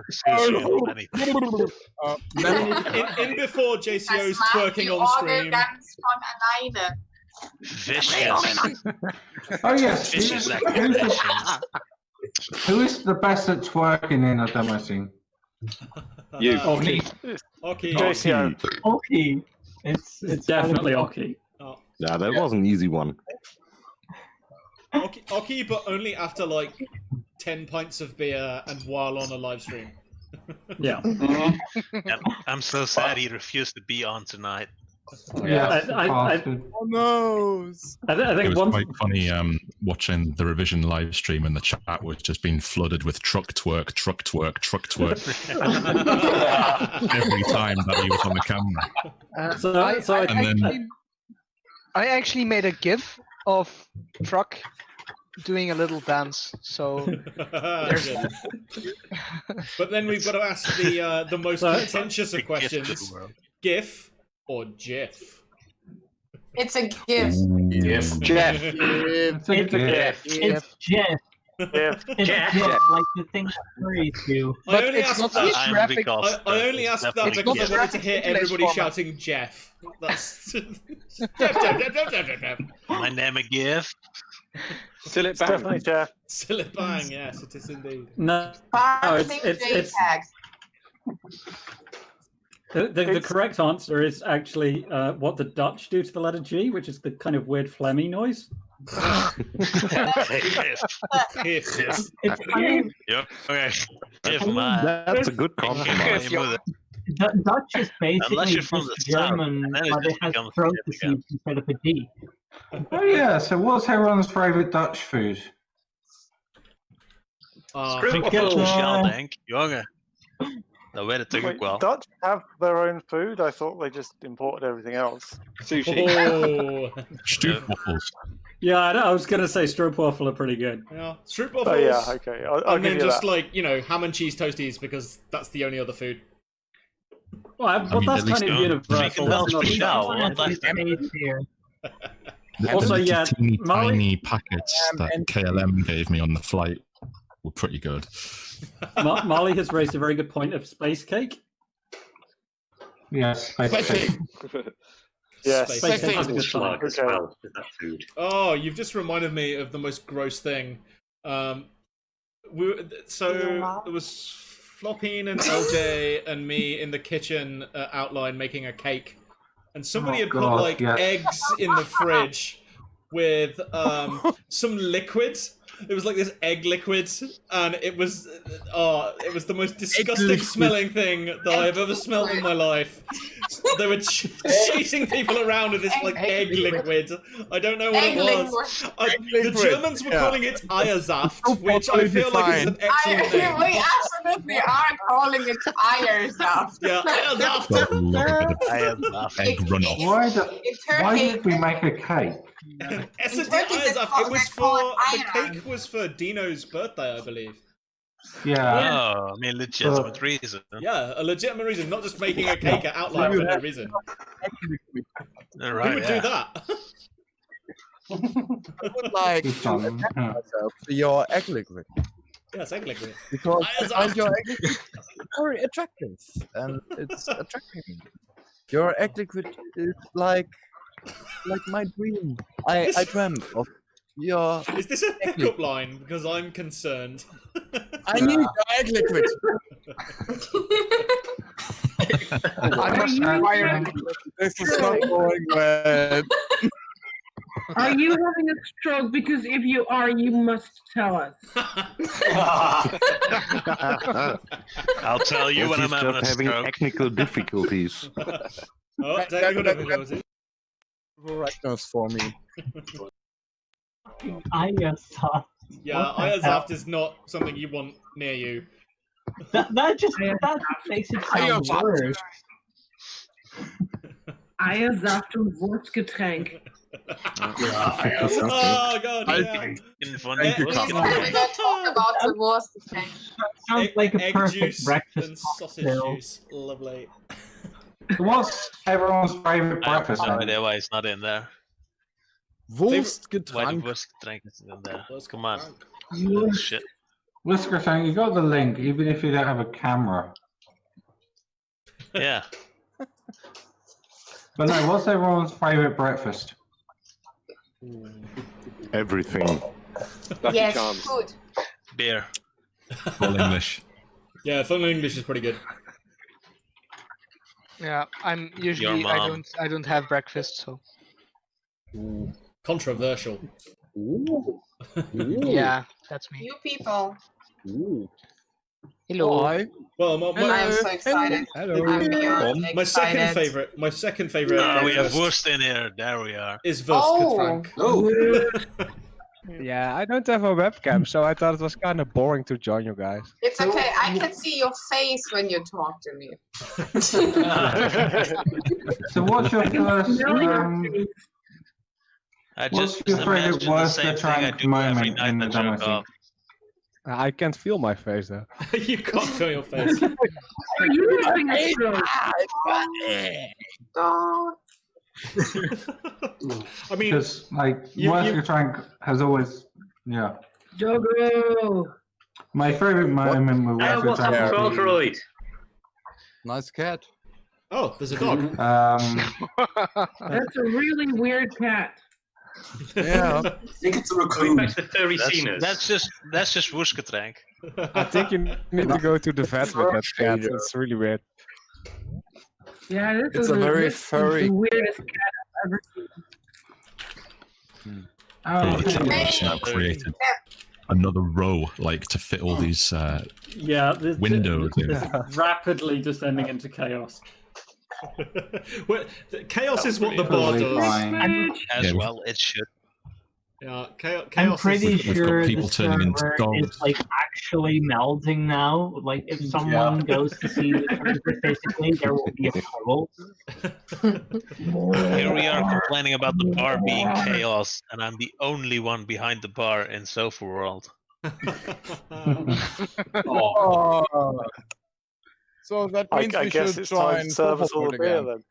In before JCO's twerking on stream. Vicious. Oh yes. Vicious accusations. Who is the best at twerking in a demo scene? You. Okay. JCO. Okay. It's definitely Oki. Yeah, that was an easy one. Oki, but only after like 10 pints of beer and while on a live stream. Yeah. I'm so sad he refused to be on tonight. Yeah. Oh no! I think it was quite funny watching the revision live stream, and the chat was just being flooded with truck twerk every time that he was on the camera. I actually made a GIF of Truck doing a little dance. So there's that. But then we've got to ask the most contentious of questions: GIF or GIF? It's a GIF. GIF. Jeff. It's Jeff. It's Jeff. Like the thing that furries do. I only asked that because I wanted to hear everybody shouting Jeff. That's Jeff. My name is GIF. Still it bang. Definitely Jeff. Still it bang, yes, it is indeed. No, it's the correct answer is actually what the Dutch do to the letter G, which is the kind of weird phlegmy noise. Yep. Okay. That's a good compliment. Dutch is basically Unless you're from just the south, German, then it but just it has becomes parentheses instead of a D. Oh yeah. So what's everyone's favourite Dutch food? Stroopwafels, ja, denk jongen. Dat weet het natuurlijk wel. Dutch have their own food? I thought they just imported everything else. Sushi. Oh. Stroopwafels. Yeah, I was going to say stroopwafel are pretty good. Yeah, stroopwafels. Oh yeah, okay. I'll And give then you just that. like, you know, ham and cheese toasties because that's the only other food. Well, mean, that's at least kind of don't universal. Frikandel That's not speciaal, special. want dacht The Also, little yeah, teeny Molly- tiny packets that KLM gave me on the flight were pretty good. Molly has raised a very good point of space cake. Yes, Yes. Space cake is a good Slug sign. as well with that food. Oh, you've just reminded me of the most gross thing. It was Floppine and LJ and me in the kitchen outline making a cake, and somebody had put like eggs in the fridge with some liquid. It was like this egg liquid, and it was the most disgusting smelling thing that I've ever smelled in my life. They were chasing people around with this like egg liquid. I don't know what it was. The Germans were calling it Eiersaft, which I feel like is an excellent name. We absolutely are calling it Eiersaft. Yeah, Got a little bit of egg runoff. Why did we make a cake? The cake was for Dino's birthday, I believe. Yeah. Oh, I mean, legitimate reason. Yeah, a legitimate reason, not just making a cake at outline for no reason. All right, Who would do that? I would like to attach myself to your egg liquid. Yes, egg liquid. Because I find your egg liquid very attractive, and it's attracting me. Your egg liquid is like my dream. I dreamt of your. Is this a pickup line? Because I'm concerned. I need your egg liquid. This is not going well. Are you having a stroke? Because if you are, you must tell us. I'll tell you Or when I'm she's having a just having stroke. technical difficulties. Oh, technical difficulty. Correctness for me. Eiersaft. Yeah, Eiersaft is not something you want near you. That makes it sound worse. Eiersaft und Wurstgetränk. Oh god, yeah. We're gonna talk about the worst thing. Sounds like a Egg perfect juice breakfast and sausage cocktail. juice. Lovely. What's everyone's favourite I have breakfast? no then? idea why it's not in there. Why the Wurstgetränk. Wurstgetränk isn't in there? Come on. Wurst. Shit. Whisker saying you got the link, even if you don't have a camera. Yeah. But no, what's everyone's favourite breakfast? Everything. Yes, food. Beer. Full English. Yeah, full English is pretty good. Yeah, I'm usually mom. I don't have breakfast, so Controversial. yeah, that's me. You people. Hello. Hi. Well, I am so excited. I'm beyond my second excited. favorite. My second favorite. Oh, we have breakfast Wurst in here. There we are. is Wurstgetränk. Yeah, I don't have a webcam, so I thought it was kind of boring to join you guys. It's okay. I can see your face when you talk to me. So what's your first? I What's just your favourite imagine the same thing I Wurstgetränk do every moment night in the I jerk demo off. I can't feel my face though. You can't feel your face. Are you having a stroke? I mean, Because like you- Wurstgetränk has always, yeah. Doggo. My favourite moment with What's up, Wurstgetränk. Trollroyd? Nice cat. Oh, there's a dog. That's a really weird cat. Yeah. I think it's a raccoon. Back to furry sceners. That's just Wurstgetränk. I think you need to go to the vet with that cat. It's really weird. Yeah, this It's is a very this is furry the weirdest cat I've ever seen. It's now created another row, like to fit all these Yeah, windows in. rapidly descending into chaos. Well, chaos is what the bar does. As well, it should. Yeah, I'm chaos pretty is... sure the people turning into server gold. is like actually melding now. Like if someone goes to see the server physically, there will be a puddle. Here we are complaining about the bar being chaos, and I'm the only one behind the bar in Sofa World. Oh. So that means I we guess should it's time join to serve us all Sofa a beer again. then.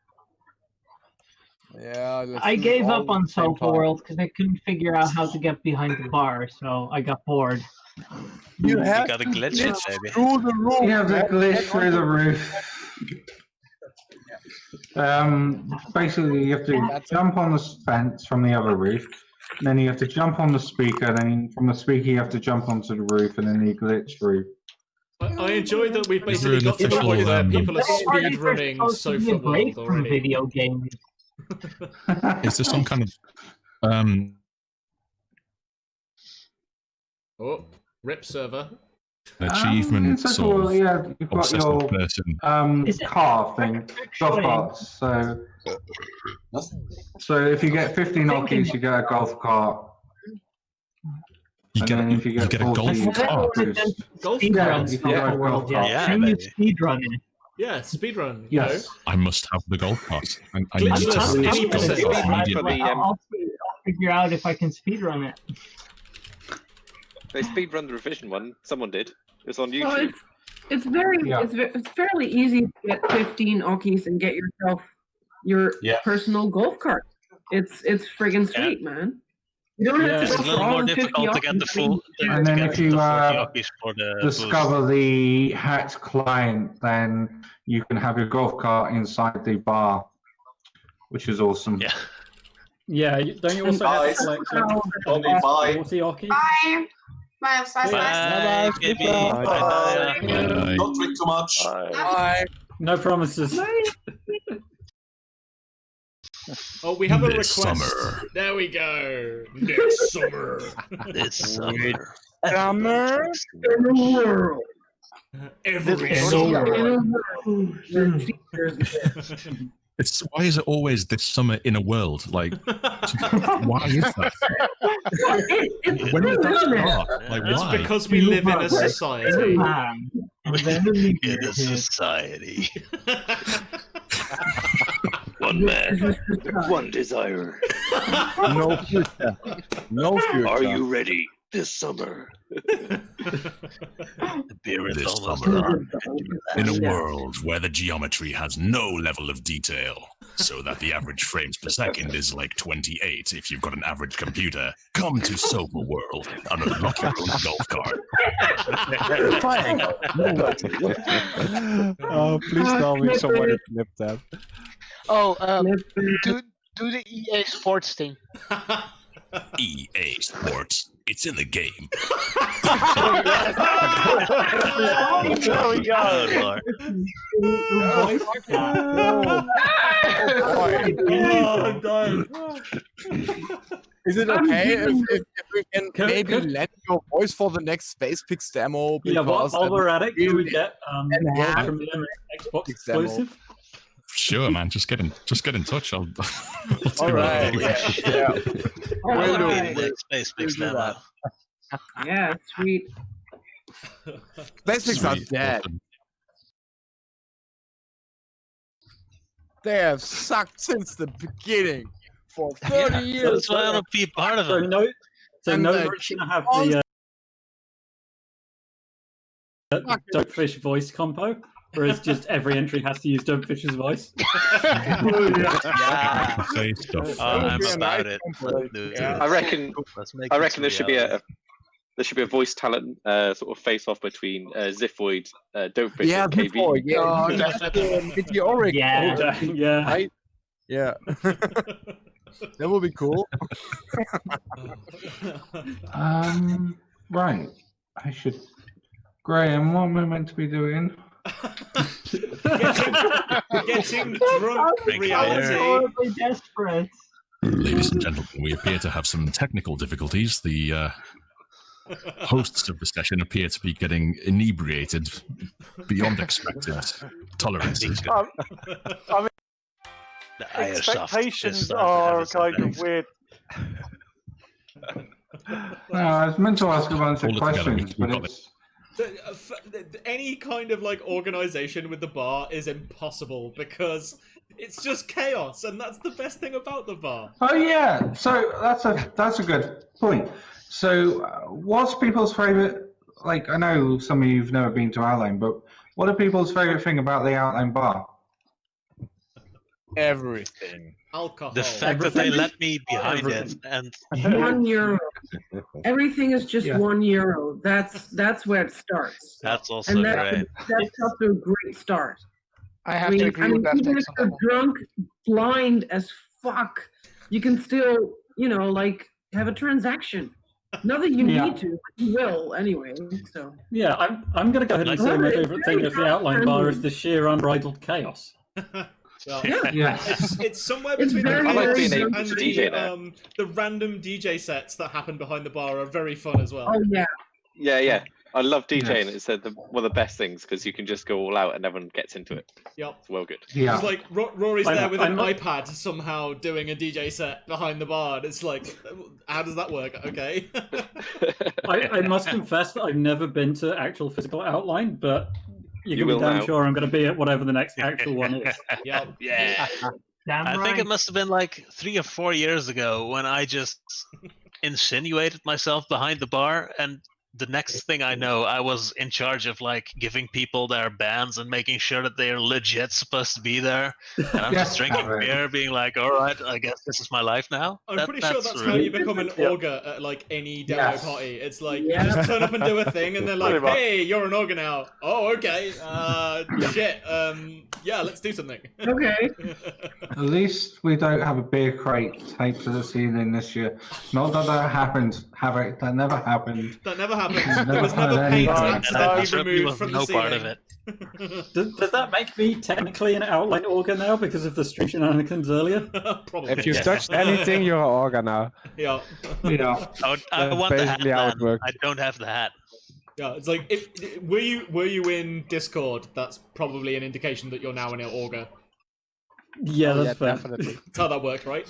Yeah, let's I do it gave all up on at the same Sofa time. World because I couldn't figure out how to get behind the bar, so I got bored. You have got a to glitch, glitch baby. through the roof. You have to man. glitch Get through on the roof. Basically, you have to jump on the fence from the other roof. Then you have to jump on the speaker. Then from the speaker, you have to jump onto the roof, and then you glitch through. I enjoy that we've Is there basically an got to the official, point where people are What parties are speedrunning supposed to be Sofa a break World from already. video games? Is there some kind of Oh, rip server. achievement It's sort of yeah, you've got obsessive your person? car thing, golf carts. So if you get 50 knockies, you get a golf cart. You get then if you get a golf 40, cart. Golf Yeah, carts. you can drive golf Yeah, carts. can you speedrun it? Yeah, speedrun. Yes. I must have the golf cart. I need to Glitchless have this 80% golf cart immediately. I'll figure out if I can speedrun it. They speedrun the revision one. Someone did. It's on Well, YouTube. it's fairly easy to get 15 Okis and get yourself your personal golf cart. It's friggin' sweet, man. You don't have It's to a go for little all more the 50 difficult to get the Okis. full. And then if you for the discover the hacked client, then you can have your golf cart inside the bar, which is awesome. Yeah. Yeah, don't you also have to select Only bye. 40 Oki? Bye. Bye. Bye, baby. Bye. Don't drink too much. Bye. No promises. Oh, we have a This request. summer. There we go. Next summer. This summer. Summer in the world. Every It's why is it always this summer in a world? Like, why is that? When did that start? Like, It's why? because we live in a society. In a society. One man, one desire. No future. No future. Are you ready this summer? The beer is This almost summer, gone. in a world where the geometry has no level of detail, so that the average frames per second is like 28 if you've got an average computer, come to Sofa World and unlock your own golf cart. Oh, please tell me somebody flipped that. Oh, do the EA Sports thing. EA Sports. It's in the game. There we go. Oh, God. Is it okay if we can maybe lend your voice for the next Space Pix demo? Yeah, while we're at it, can we get enhanced from the Xbox demo. exclusive? Sure, man. Just get in touch. I'll do All right. it. Yeah. We'll do do it. the Space Pix demo. Yeah, sweet. Space Pix are Sweet. dead. They have sucked since the beginning for 30 years. That's why I want to be part of So it. And no, the we're going to have the Dopfish voice compo, whereas just every entry has to use Dopefish's voice. Yeah. Say stuff. I'm about it. Let's do it. I reckon. Let's make I it reckon there should be reality. a voice talent sort of face off between Ziphoid, Dopefish, Yeah, and KB. before, yeah, meteoric. Yeah. Oh, dang, yeah. Right? Yeah. That would be cool. Right. I should. Graham, what am I meant to be doing? Getting drunk reality. Horribly desperate. Ladies and gentlemen, we appear to have some technical difficulties. The hosts of the session appear to be getting inebriated beyond expected tolerances. I mean, The airsoft expectations is starting to have are its kind of effect. weird. No, I was meant to ask a bunch of Hold it together, questions, we've but got it's... Any kind of like organization with the bar is impossible because it's just chaos, and that's the best thing about the bar. Oh yeah, so that's a good point. So, what's people's favorite? Like, I know some of you've never been to Outline, but what are people's favorite thing about the Outline bar? Everything. Alcohol. The fact that they let me behind it, and €1. Everything is just Yeah. €1. That's where it starts. that's also And great. that's up to a great start. I have to agree with that even take if on you're that one. drunk, blind as fuck, you can still, like, have a transaction. Not that you Yeah. need to, but you will anyway. So Yeah, I'm going to go ahead and say my favourite thing of the outline bar is the sheer unbridled chaos. Well, Yeah. it's somewhere It's between the very, I like chaos being able and to DJ there. the random DJ sets that happen behind the bar are very fun as well. oh yeah, Yeah. I love DJing. Yes. It's one of the best things because you can just go all out and everyone gets into it. Yep. It's well good. Yeah. It's like Rory's there with an I'm- iPad somehow doing a DJ set behind the bar. And it's like, how does that work? Okay. I must confess that I've never been to actual physical outline, but you You can be will damn now. sure I'm going to be at whatever the next actual one is. Yep. Yeah. Damn I right. think it must have been like 3 or 4 years ago when I just insinuated myself behind the bar, and the next thing I know, I was in charge of like giving people their bands and making sure that they're legit supposed to be there. And I'm just drinking beer, being like, "All right, I guess this is my life now." I'm pretty sure that's how you become an augur at like any demo party. It's like you just turn up and do a thing, and they're like, Pretty much. "Hey, you're an augur now." Oh, okay. Shit. Yeah, let's do something. okay. At least we don't have a beer crate taped to the ceiling this year. Not that that happened. That never happened. That never happened. Never There was never had paint anything. accidentally Certainly removed was from no the part ceiling. of it. Does that make me technically an outline augur now because of the stream shenanigans earlier? Probably. If you've touched anything, you're an organ now. Yeah. Yeah. I That's want the hat, basically how it man. works. I don't have the hat. Yeah, it's like if were you in Discord, that's probably an indication that you're now in an augur. Yeah, Oh, that's fair. definitely. That's how that worked, right?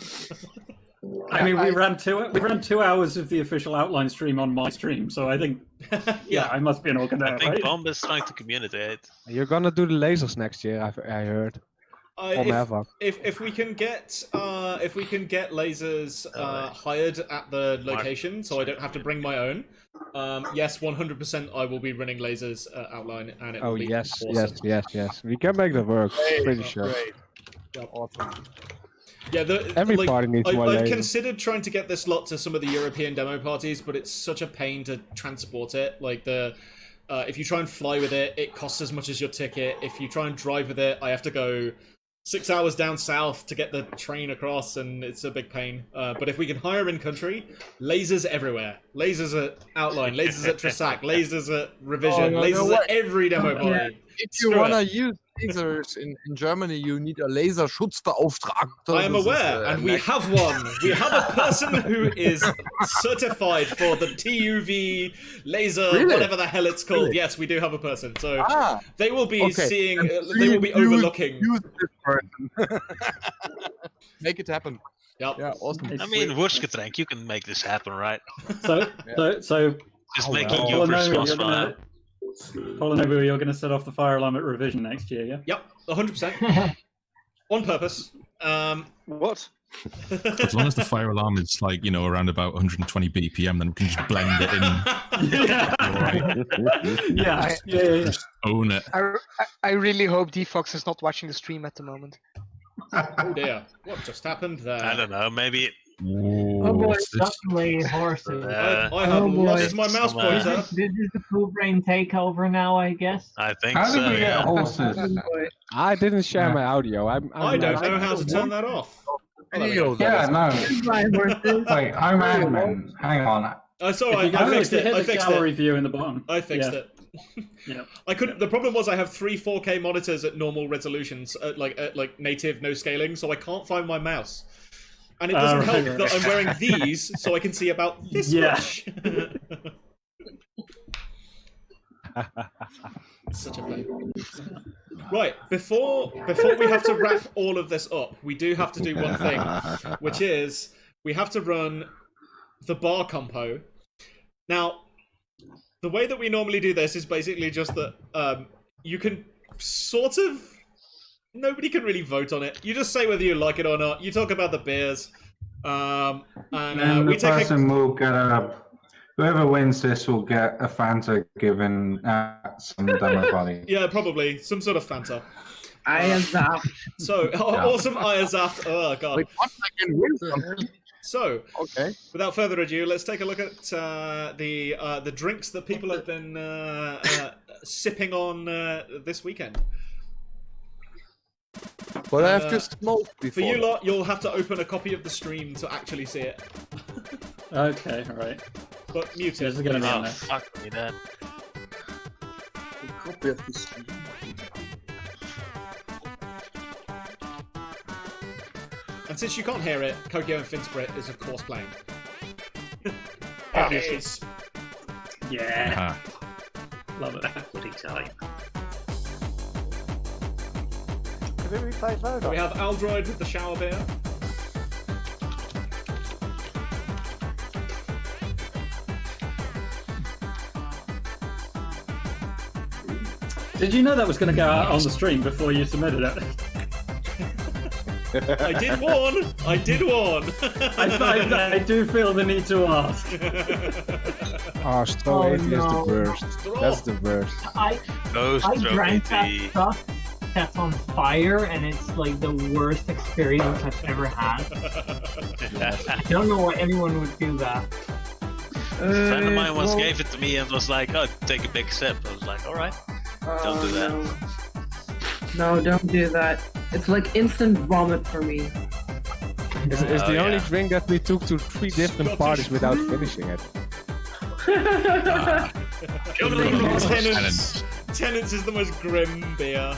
I mean, we ran 2 hours of the official outline stream on my stream, so I think, yeah, I must be an augur now, I think right? Bomb is trying to communicate. You're gonna do the lasers next year, I heard. From Eva. If we can get lasers hired at the location, so I don't have to bring my own. Yes, 100%. I will be running lasers outline, and it will Oh be yes, awesome. yes. We can make that work. Pretty sure. Yep. Awesome. Yeah, Every party needs more I've lasers. considered trying to get this lot to some of the European demo parties, but it's such a pain to transport it. Like if you try and fly with it, it costs as much as your ticket. If you try and drive with it, I have to go 6 hours down south to get the train across, and it's a big pain. But if we can hire in country, lasers everywhere. Lasers at Outline, lasers at Tresac, lasers at Revision, Oh, no, lasers no, at wait. every demo party. If you Screw want to it. use lasers in Germany, you need a Laserschutzbeauftragter. I am aware, and we have one. We have a person who is certified for the TUV laser, Really? whatever the hell it's called. Really? Yes, we do have a person. So Ah, they will be okay. seeing, And they will be overlooking. Use this person. Make it happen. Yep. Yeah, awesome. I mean, Wurstgetränk, you can make this happen, right? So Just making well. you Polynomial, responsible now. Polynomial, you're going to set off the fire alarm at revision next year, yeah? Yep, 100%. On purpose. What? As long as the fire alarm is like, around about 120 BPM, then we can just blend it in. Yeah. Just own it. I really hope D-Fox is not watching the stream at the moment. Oh dear, what just happened there? I don't know, maybe... Oh boy, suddenly horses. I have lost my mouse pointer. This is the Cool Brain takeover now, I guess. I think How so, did we get yeah. horses? I didn't share my audio. I don't know how to turn that off. Yeah, no. Wait, I'm admin. Hang on. It's alright, I fixed it. I fixed gallery it. view in the bottom. I fixed Yeah. it. Yeah. I couldn't. The problem was I have 3 4K monitors at normal resolutions, at like native no scaling, so I can't find my mouse. And it doesn't help right. that I'm wearing these, so I can see about this Yeah. much. Such a pain. Right, before we have to wrap all of this up, we do have to do one thing, which is we have to run the bar compo. Now, the way that we normally do this is basically just that you can sort of... Nobody can really vote on it. You just say whether you like it or not. You talk about the beers. And we the take person will get whoever wins this will get a Fanta given at some demo party. Yeah, probably. Some sort of Fanta. Ayazaft. So, awesome Ayazaft. Oh, God. Wait, what? I can win. So, okay. Without further ado, let's take a look at the drinks that people have been sipping on this weekend. But I have to smoke before. For you lot, you'll have to open a copy of the stream to actually see it. Okay, alright. But mute it. This is gonna be on there. Fuck me, Dad. Copy of the stream. And since you can't hear it, Kokyo and Finsprit is of course playing. Obviously. Yeah. Love it. Bloody time. Did we play Vodafone? We have Aldroid with the shower beer. Did you know that was going to go out on the stream before you submitted it? I did warn! I did warn! I do feel the need to ask. Oh, Straw 80 is the worst. That's the worst. I drank that stuff that's on fire, and it's like the worst experience I've ever had. I don't know why anyone would do that. A friend of mine once gave it to me and was like, "Oh, take a big sip." I was like, "All right, don't do that." No, don't do that. It's like instant vomit for me. It's the only drink that we took to 3 different parties without finishing it. Tenants is the most grim beer.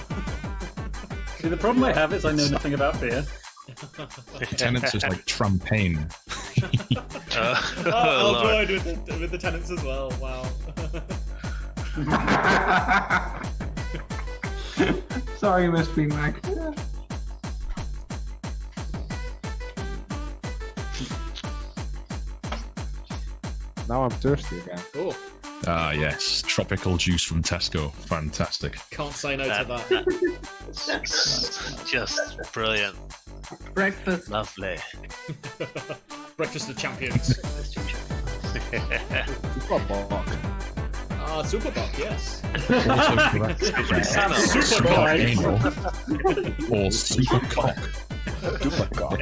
See, the problem I have is I know nothing about beer. Tenants is like champagne. I'll join with the tenants as well. Wow. Sorry, Miss Beanbag. Now I'm thirsty again. Oh. Ah, yes. Tropical juice from Tesco. Fantastic. Can't say no to that. Just brilliant. Breakfast. Lovely. Breakfast of champions. Superbock. Superbock, yes. Supercock. Or supercock. Supercock.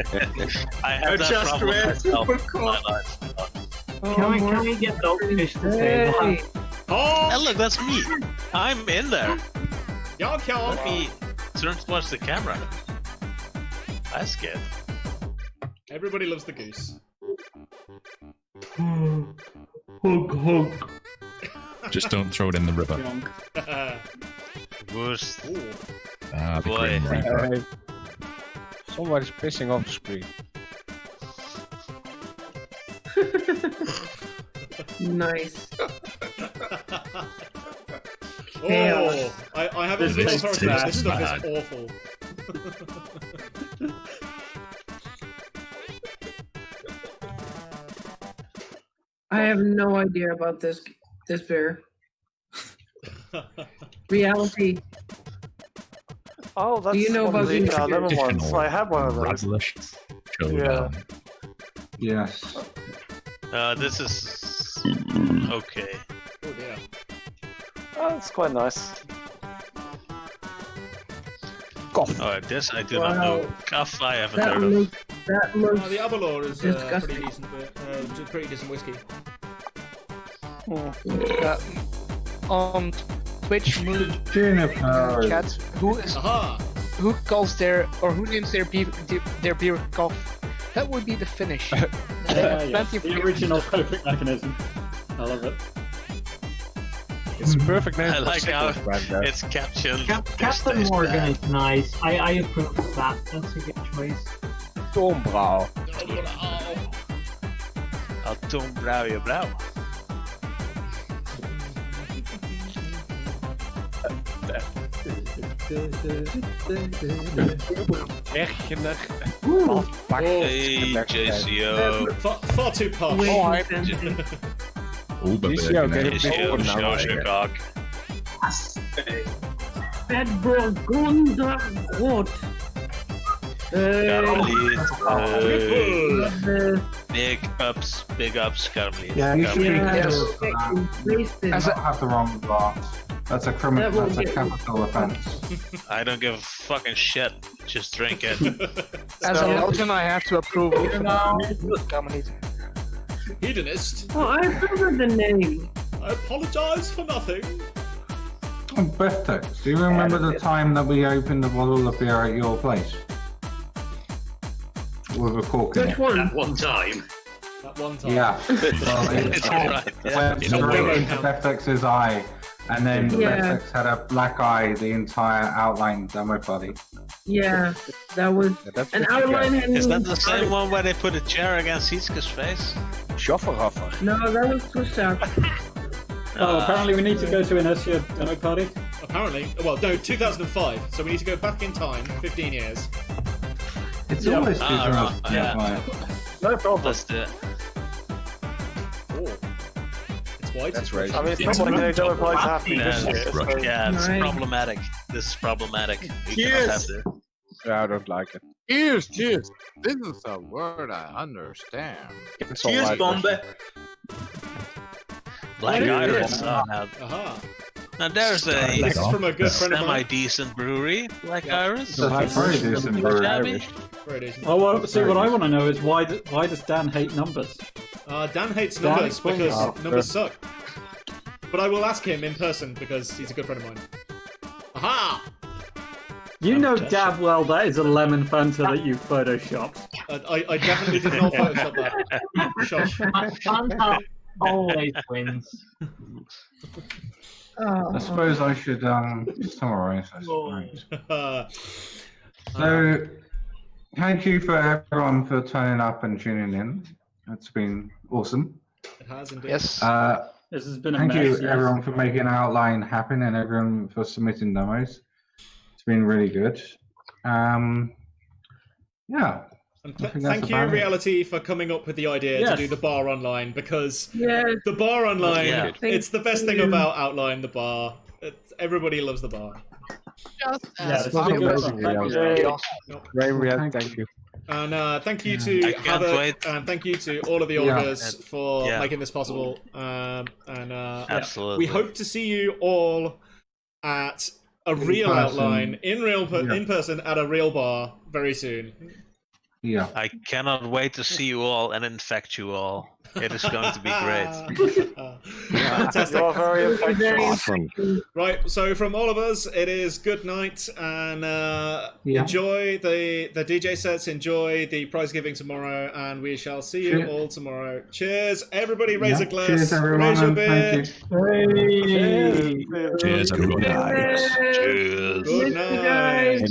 I have that problem myself in my life. Can we get Dogfish to say that? Oh, look, that's me. I'm in there. Let me turn towards the camera. That's good. Everybody loves the goose. Hug, hug. Just don't throw it in the river. Goose. Ah, the Boy. Grim Reaper. Somebody's pissing off the screen. Nice. Oh, I haven't seen This authority. This is stuff bad. is awful. I have no idea about this beer. Reality. Oh, that's Do you know one of about the lemon ones. I had one of those. Radlish Yeah. Showdown. Yes. This is okay. Oh dear. Oh, it's quite nice. Cough. Oh, this I do Wow. not know. Cuff I haven't That heard of. looks. That looks. The Avalor is disgusting. pretty decent beer. Pretty decent whiskey. On Twitch, Juniper. chat, who calls who names their beer cough? That would be the finish. Plenty of The beer. original coping mechanism. I love it. It's a perfect name. I for like how sickles brand, though. it's captioned. Captain This Morgan bad. is nice. I approve of that. That's a good choice. Toonbrouw. Atombrouw je blauw. Hey, JCO. Far too posh. JCO, show us your cock. Spätburgunder Rot. Big ups, Carmelita. Yeah, you should be careful Yeah. for that. You have the wrong bar. That's a criminal. That's a capital offence. I don't give a fucking shit. Just drink it. As a Belgian, I have to approve it now. Hedonist. Oh, I remember the name. I apologise for nothing. Birthdays. Do you remember the time that we opened the bottle of beer at your place? With a cork in it. Which one? At one time. That one time. Yeah. Well, it went straight into Bethex's eye, and then Bethex had a black eye the entire outline demo body. Yeah, that was an outline. Is that the same one where they put a chair against Hitsuke's face? Schafferhaffer. No, that was Tushak. Oh, apparently we need to go to Inertia demo party. Apparently. Well, no, 2005. So we need to go back in time, 15 years. It's always right, yeah. No problem. Let's do it. It's white. That's right. I mean, it's not like they don't apply to happy this year. So. Yeah, it's Right. problematic. This is problematic. We Cheers. cannot have this. Yeah, I don't like it. Cheers. This is a word I understand. Cheers, Bombe. Black Iris. Oh, Aha. now there's This is from a good friend of mine. semi-decent brewery, Black Iris. That's very decent brewery. Shabby. Very decent. Oh, well, see, what I want to know is why does Dan hate numbers? Dan hates Dan numbers explains because it. numbers suck. But I will ask him in person because he's a good friend of mine. Aha! You know damn well that is a lemon Fanta that you photoshopped. I definitely did not Photoshop that. Shush. Fanta always wins. I suppose I should summarize this. Right. So, thank you for everyone for turning up and tuning in. It's been awesome. It has indeed. Yes. This has been a Thank mess, you yes. everyone for making Outline happen and everyone for submitting demos. It's been really good. Yeah. And I think that's thank you, about it. Reality, for coming up with the idea to Yes. do the bar online because Yes. the bar online, Yeah. it's the best thing about Outline, the bar. Everybody loves the bar. Yeah, this is a good one. Thank you. Very thank you. And thank you I to can't Havoc, wait. and thank you to all of the Yeah. augurs for Yeah. making this possible. Absolutely. We hope to see you all at a real person. Outline in person at a real bar very soon. Yeah. I cannot wait to see you all and infect you all. It is going to be great. Fantastic. You are very infectious. Awesome. Right, so from all of us, it is good night and enjoy the DJ sets, enjoy the prize giving tomorrow, and we shall see you Cheers. all tomorrow. Cheers, everybody! Raise Yeah. a glass. Cheers, everyone. Raise your and beer. Thank you. Cheers, everyone. Cheers. Good night.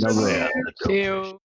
See you.